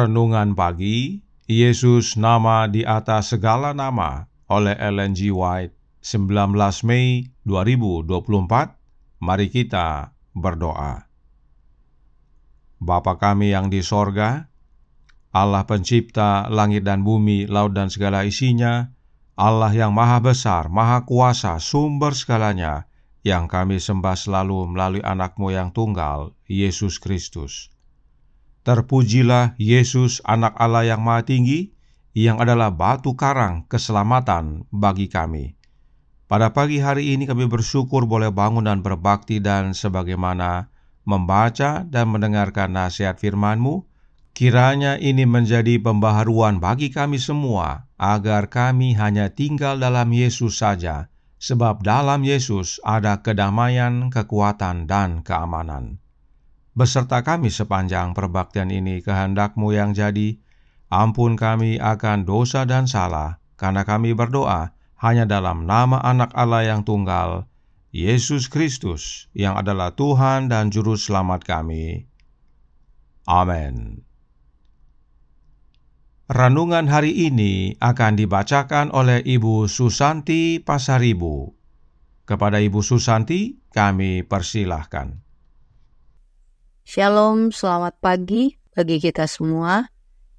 Renungan Pagi, Yesus Nama di Atas Segala Nama oleh Ellen G. White, 19 Mei 2024. Mari kita berdoa. Bapa kami yang di sorga, Allah pencipta langit dan bumi, laut dan segala isinya, Allah yang maha besar, maha kuasa, sumber segalanya, yang kami sembah selalu melalui anak-Mu yang tunggal, Yesus Kristus. Terpujilah Yesus, anak Allah yang maha tinggi, yang adalah batu karang keselamatan bagi kami. Pada pagi hari ini kami bersyukur boleh bangun dan berbakti, dan sebagaimana membaca dan mendengarkan nasihat firman-Mu, kiranya ini menjadi pembaharuan bagi kami semua, agar kami hanya tinggal dalam Yesus saja, sebab dalam Yesus ada kedamaian, kekuatan, dan keamanan. Beserta kami sepanjang perbaktian ini, kehendak-Mu yang jadi. Ampun kami akan dosa dan salah, karena kami berdoa hanya dalam nama anak Allah yang tunggal, Yesus Kristus, yang adalah Tuhan dan Juru Selamat kami. Amin. Renungan hari ini akan dibacakan oleh Ibu Susanti Pasaribu. Kepada Ibu Susanti, kami persilahkan. Shalom, selamat pagi bagi kita semua.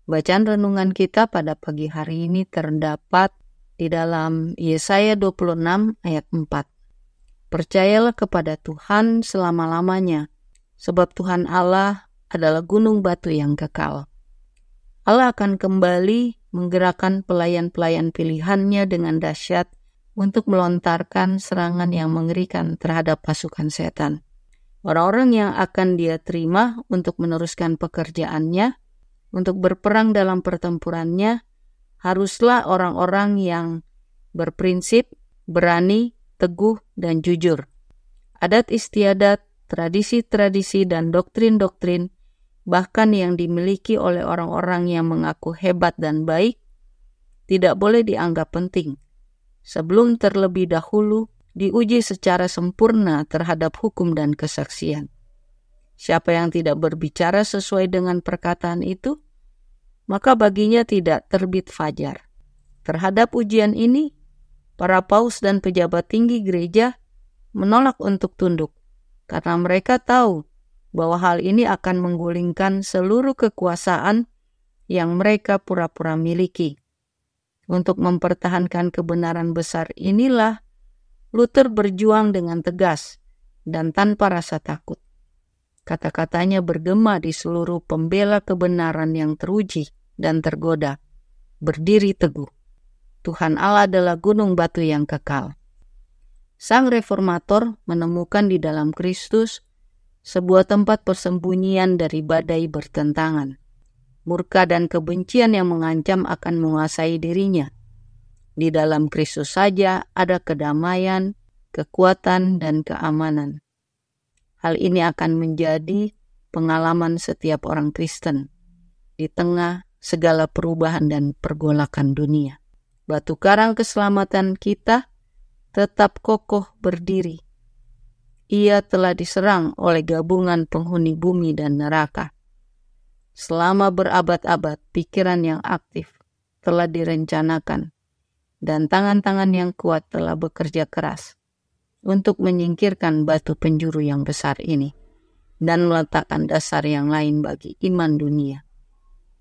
Bacaan renungan kita pada pagi hari ini terdapat di dalam Yesaya 26 ayat 4. Percayalah kepada Tuhan selama-lamanya, sebab Tuhan Allah adalah gunung batu yang kekal. Allah akan kembali menggerakkan pelayan-pelayan pilihannya dengan dahsyat untuk melontarkan serangan yang mengerikan terhadap pasukan setan. Orang-orang yang akan Dia terima untuk meneruskan pekerjaannya, untuk berperang dalam pertempurannya, haruslah orang-orang yang berprinsip, berani, teguh, dan jujur. Adat istiadat, tradisi-tradisi, dan doktrin-doktrin, bahkan yang dimiliki oleh orang-orang yang mengaku hebat dan baik, tidak boleh dianggap penting, sebelum terlebih dahulu diuji secara sempurna terhadap hukum dan kesaksian. Siapa yang tidak berbicara sesuai dengan perkataan itu, maka baginya tidak terbit fajar. Terhadap ujian ini, para paus dan pejabat tinggi gereja menolak untuk tunduk, karena mereka tahu bahwa hal ini akan menggulingkan seluruh kekuasaan yang mereka pura-pura miliki. Untuk mempertahankan kebenaran besar inilah Luther berjuang dengan tegas dan tanpa rasa takut. Kata-katanya bergema di seluruh pembela kebenaran yang teruji dan tergoda. Berdiri teguh. Tuhan Allah adalah gunung batu yang kekal. Sang reformator menemukan di dalam Kristus sebuah tempat persembunyian dari badai bertentangan. Murka dan kebencian yang mengancam akan menguasai dirinya. Di dalam Kristus saja ada kedamaian, kekuatan, dan keamanan. Hal ini akan menjadi pengalaman setiap orang Kristen di tengah segala perubahan dan pergolakan dunia. Batu karang keselamatan kita tetap kokoh berdiri. Ia telah diserang oleh gabungan penghuni bumi dan neraka. Selama berabad-abad, pikiran yang aktif telah direncanakan, dan tangan-tangan yang kuat telah bekerja keras untuk menyingkirkan batu penjuru yang besar ini dan meletakkan dasar yang lain bagi iman dunia.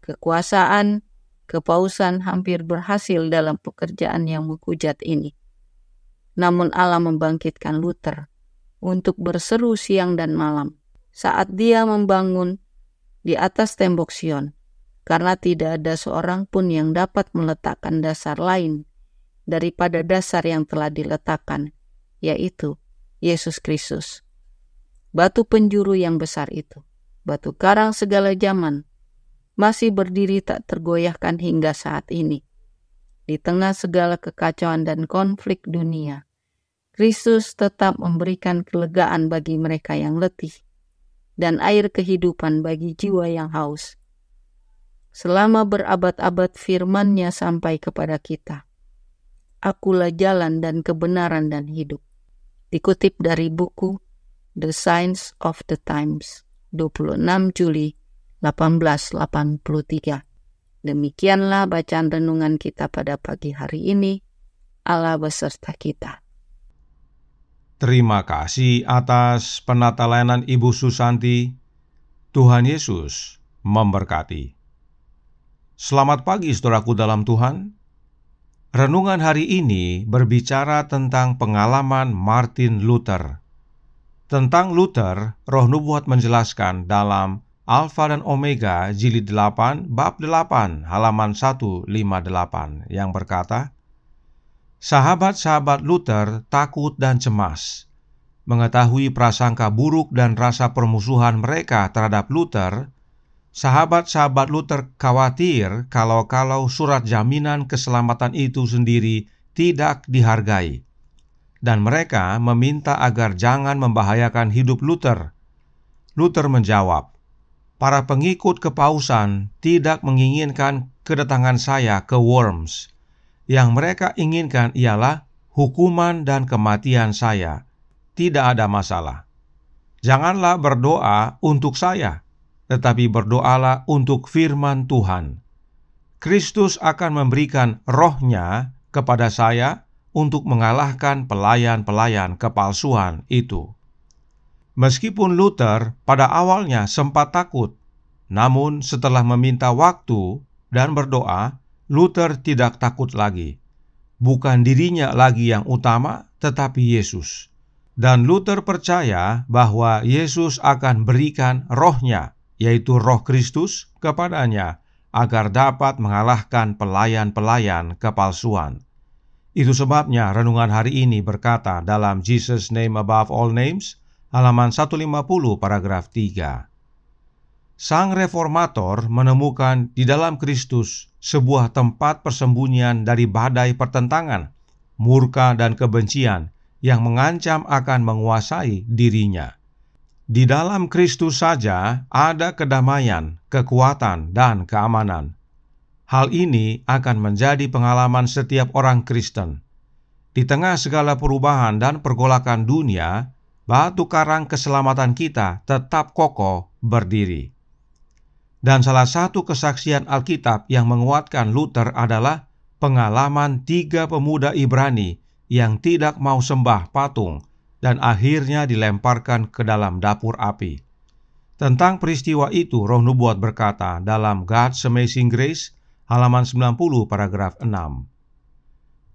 Kekuasaan, kepausan hampir berhasil dalam pekerjaan yang menghujat ini. Namun Allah membangkitkan Luther untuk berseru siang dan malam saat dia membangun di atas tembok Sion, karena tidak ada seorang pun yang dapat meletakkan dasar lain daripada dasar yang telah diletakkan, yaitu Yesus Kristus. Batu penjuru yang besar itu, batu karang segala zaman, masih berdiri tak tergoyahkan hingga saat ini. Di tengah segala kekacauan dan konflik dunia, Kristus tetap memberikan kelegaan bagi mereka yang letih, dan air kehidupan bagi jiwa yang haus. Selama berabad-abad firman-Nya sampai kepada kita. Akulah jalan dan kebenaran dan hidup. Dikutip dari buku The Signs of the Times, 26 Juli 1883. Demikianlah bacaan renungan kita pada pagi hari ini. Allah beserta kita. Terima kasih atas penata layanan Ibu Susanti. Tuhan Yesus memberkati. Selamat pagi saudaraku dalam Tuhan. Renungan hari ini berbicara tentang pengalaman Martin Luther. Tentang Luther, Roh Nubuat menjelaskan dalam Alfa dan Omega jilid 8 bab 8 halaman 158 yang berkata, sahabat-sahabat Luther takut dan cemas. Mengetahui prasangka buruk dan rasa permusuhan mereka terhadap Luther, sahabat-sahabat Luther khawatir kalau surat jaminan keselamatan itu sendiri tidak dihargai. Dan mereka meminta agar jangan membahayakan hidup Luther. Luther menjawab, para pengikut kepausan tidak menginginkan kedatangan saya ke Worms. Yang mereka inginkan ialah hukuman dan kematian saya. Tidak ada masalah. Janganlah berdoa untuk saya, tetapi berdoalah untuk firman Tuhan. Kristus akan memberikan roh-Nya kepada saya untuk mengalahkan pelayan-pelayan kepalsuan itu. Meskipun Luther pada awalnya sempat takut, namun setelah meminta waktu dan berdoa, Luther tidak takut lagi. Bukan dirinya lagi yang utama, tetapi Yesus. Dan Luther percaya bahwa Yesus akan berikan roh-Nya, yaitu roh Kristus, kepadanya, agar dapat mengalahkan pelayan-pelayan kepalsuan. Itu sebabnya renungan hari ini berkata dalam Jesus' Name Above All Names, halaman 150 paragraf 3. Sang reformator menemukan di dalam Kristus sebuah tempat persembunyian dari badai pertentangan, murka dan kebencian yang mengancam akan menguasai dirinya. Di dalam Kristus saja ada kedamaian, kekuatan, dan keamanan. Hal ini akan menjadi pengalaman setiap orang Kristen. Di tengah segala perubahan dan pergolakan dunia, batu karang keselamatan kita tetap kokoh berdiri. Dan salah satu kesaksian Alkitab yang menguatkan Luther adalah pengalaman 3 pemuda Ibrani yang tidak mau sembah patung dan akhirnya dilemparkan ke dalam dapur api. Tentang peristiwa itu, Roh Nubuat berkata dalam God's Amazing Grace, halaman 90 paragraf 6.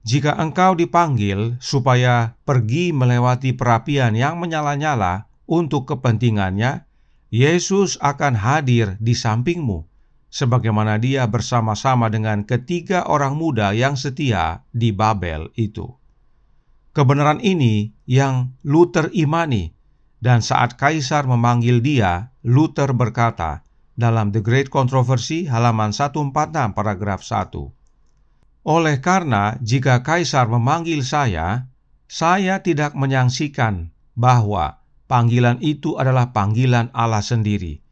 Jika engkau dipanggil supaya pergi melewati perapian yang menyala-nyala untuk kepentingannya, Yesus akan hadir di sampingmu, sebagaimana Dia bersama-sama dengan 3 orang muda yang setia di Babel itu. Kebenaran ini yang Luther imani, dan saat Kaisar memanggil dia, Luther berkata dalam The Great Controversy, halaman 146 paragraf 1. Oleh karena jika Kaisar memanggil saya tidak menyangsikan bahwa panggilan itu adalah panggilan Allah sendiri.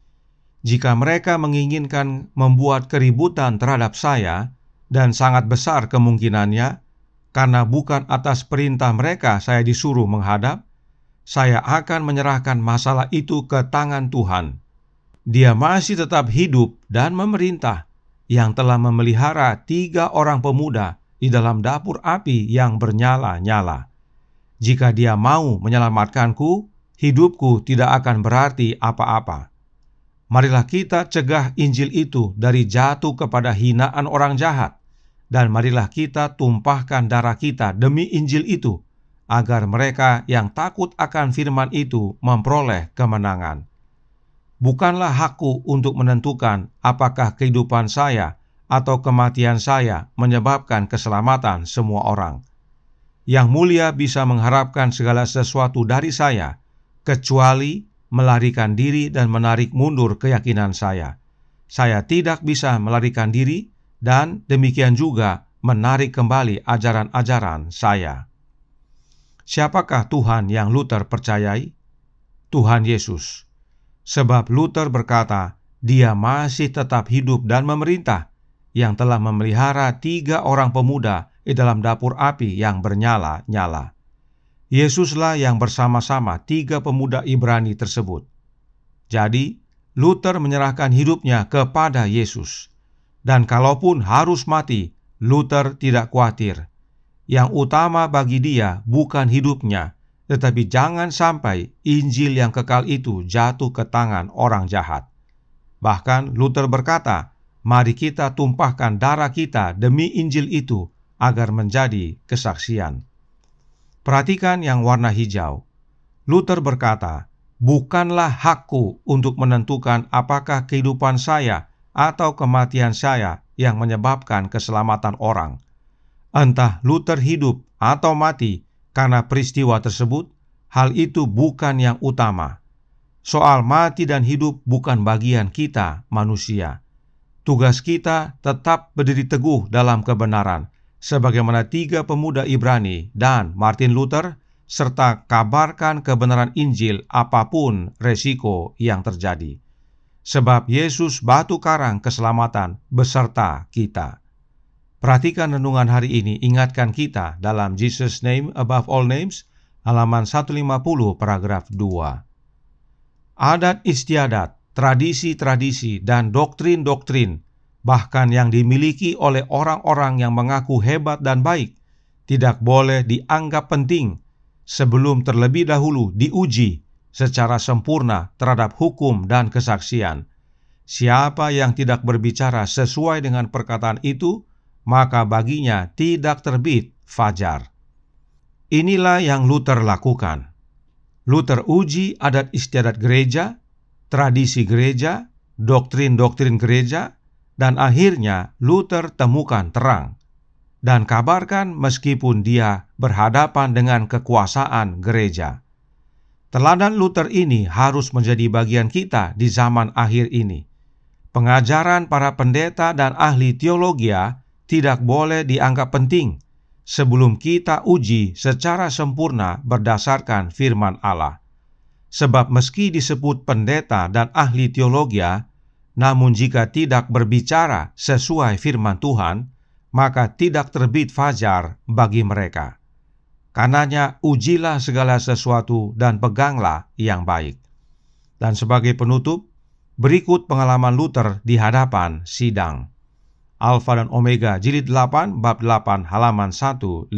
Jika mereka menginginkan membuat keributan terhadap saya, dan sangat besar kemungkinannya, karena bukan atas perintah mereka saya disuruh menghadap, saya akan menyerahkan masalah itu ke tangan Tuhan. Dia masih tetap hidup dan memerintah, yang telah memelihara 3 orang pemuda di dalam dapur api yang bernyala-nyala. Jika Dia mau menyelamatkanku, hidupku tidak akan berarti apa-apa. Marilah kita cegah Injil itu dari jatuh kepada hinaan orang jahat, dan marilah kita tumpahkan darah kita demi Injil itu, agar mereka yang takut akan firman itu memperoleh kemenangan. Bukanlah hakku untuk menentukan apakah kehidupan saya atau kematian saya menyebabkan keselamatan semua orang. Yang Mulia bisa mengharapkan segala sesuatu dari saya, kecuali melarikan diri dan menarik mundur keyakinan saya. Saya tidak bisa melarikan diri dan demikian juga menarik kembali ajaran-ajaran saya. Siapakah Tuhan yang Luther percayai? Tuhan Yesus. Sebab Luther berkata, Dia masih tetap hidup dan memerintah, yang telah memelihara 3 orang pemuda di dalam dapur api yang bernyala-nyala. Yesuslah yang bersama-sama 3 pemuda Ibrani tersebut. Jadi, Luther menyerahkan hidupnya kepada Yesus. Dan kalaupun harus mati, Luther tidak khawatir. Yang utama bagi dia bukan hidupnya, tetapi jangan sampai Injil yang kekal itu jatuh ke tangan orang jahat. Bahkan Luther berkata, mari kita tumpahkan darah kita demi Injil itu agar menjadi kesaksian. Perhatikan yang warna hijau. Luther berkata, bukanlah hakku untuk menentukan apakah kehidupan saya atau kematian saya yang menyebabkan keselamatan orang. Entah Luther hidup atau mati karena peristiwa tersebut, hal itu bukan yang utama. Soal mati dan hidup bukan bagian kita manusia. Tugas kita tetap berdiri teguh dalam kebenaran, sebagaimana 3 pemuda Ibrani dan Martin Luther, serta kabarkan kebenaran Injil apapun resiko yang terjadi. Sebab Yesus batu karang keselamatan beserta kita. Perhatikan renungan hari ini ingatkan kita dalam Jesus Name Above All Names, halaman 150 paragraf 2. Adat istiadat, tradisi-tradisi, dan doktrin-doktrin, bahkan yang dimiliki oleh orang-orang yang mengaku hebat dan baik, tidak boleh dianggap penting sebelum terlebih dahulu diuji secara sempurna terhadap hukum dan kesaksian. Siapa yang tidak berbicara sesuai dengan perkataan itu, maka baginya tidak terbit fajar. Inilah yang Luther lakukan. Luther uji adat istiadat gereja, tradisi gereja, doktrin-doktrin gereja, dan akhirnya Luther temukan terang dan kabarkan meskipun dia berhadapan dengan kekuasaan gereja. Teladan Luther ini harus menjadi bagian kita di zaman akhir ini. Pengajaran para pendeta dan ahli teologi tidak boleh dianggap penting sebelum kita uji secara sempurna berdasarkan firman Allah. Sebab meski disebut pendeta dan ahli teologi, namun jika tidak berbicara sesuai firman Tuhan, maka tidak terbit fajar bagi mereka. Karenanya ujilah segala sesuatu dan peganglah yang baik. Dan sebagai penutup, berikut pengalaman Luther di hadapan sidang. Alfa dan Omega jilid 8 bab 8 halaman 159.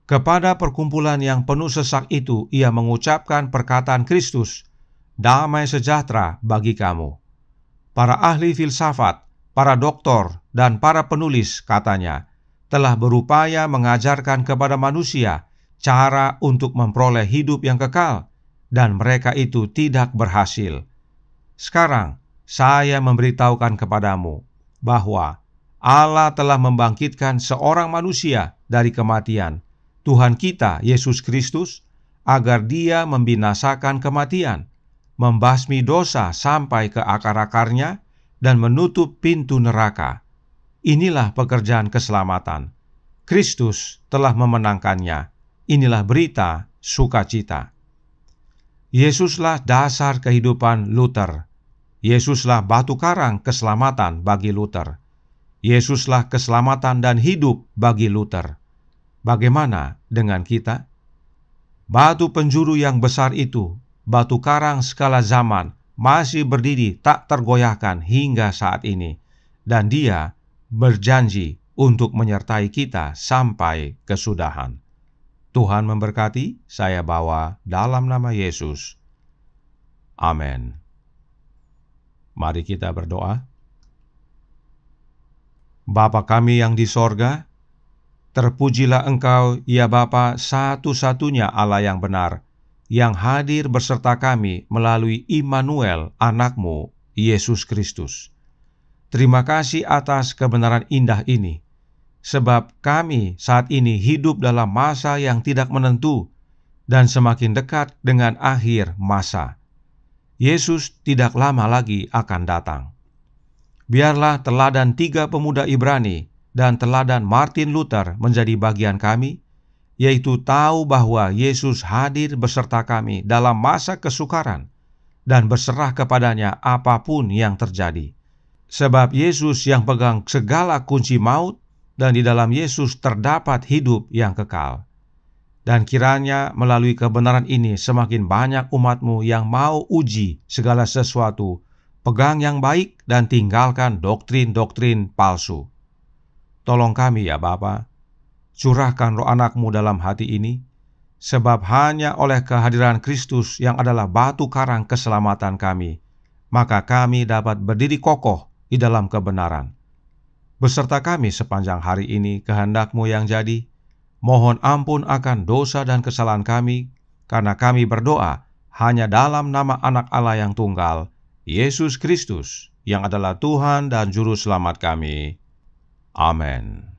Kepada perkumpulan yang penuh sesak itu ia mengucapkan perkataan Kristus, damai sejahtera bagi kamu. Para ahli filsafat, para doktor, dan para penulis, katanya, telah berupaya mengajarkan kepada manusia cara untuk memperoleh hidup yang kekal, dan mereka itu tidak berhasil. Sekarang, saya memberitahukan kepadamu bahwa Allah telah membangkitkan seorang manusia dari kematian, Tuhan kita, Yesus Kristus, agar dia membinasakan kematian, membasmi dosa sampai ke akar-akarnya, dan menutup pintu neraka. Inilah pekerjaan keselamatan. Kristus telah memenangkannya. Inilah berita sukacita. Yesuslah dasar kehidupan Luther. Yesuslah batu karang keselamatan bagi Luther. Yesuslah keselamatan dan hidup bagi Luther. Bagaimana dengan kita? Batu penjuru yang besar itu, batu karang skala zaman, masih berdiri tak tergoyahkan hingga saat ini, dan dia berjanji untuk menyertai kita sampai kesudahan. Tuhan memberkati, saya bawa dalam nama Yesus. Amin. Mari kita berdoa. Bapa kami yang di sorga, terpujilah Engkau, ya Bapa, satu-satunya Allah yang benar, yang hadir beserta kami melalui Immanuel, anak-Mu, Yesus Kristus. Terima kasih atas kebenaran indah ini, sebab kami saat ini hidup dalam masa yang tidak menentu dan semakin dekat dengan akhir masa. Yesus tidak lama lagi akan datang. Biarlah teladan 3 pemuda Ibrani dan teladan Martin Luther menjadi bagian kami, yaitu tahu bahwa Yesus hadir beserta kami dalam masa kesukaran dan berserah kepadanya apapun yang terjadi. Sebab Yesus yang pegang segala kunci maut, dan di dalam Yesus terdapat hidup yang kekal. Dan kiranya melalui kebenaran ini semakin banyak umat-Mu yang mau uji segala sesuatu, pegang yang baik dan tinggalkan doktrin-doktrin palsu. Tolong kami ya Bapa, curahkan roh anak-Mu dalam hati ini, sebab hanya oleh kehadiran Kristus yang adalah batu karang keselamatan kami, maka kami dapat berdiri kokoh di dalam kebenaran. Beserta kami sepanjang hari ini kehendak-Mu yang jadi. Mohon ampun akan dosa dan kesalahan kami, karena kami berdoa hanya dalam nama Anak Allah yang tunggal, Yesus Kristus, yang adalah Tuhan dan Juru Selamat kami. Amin.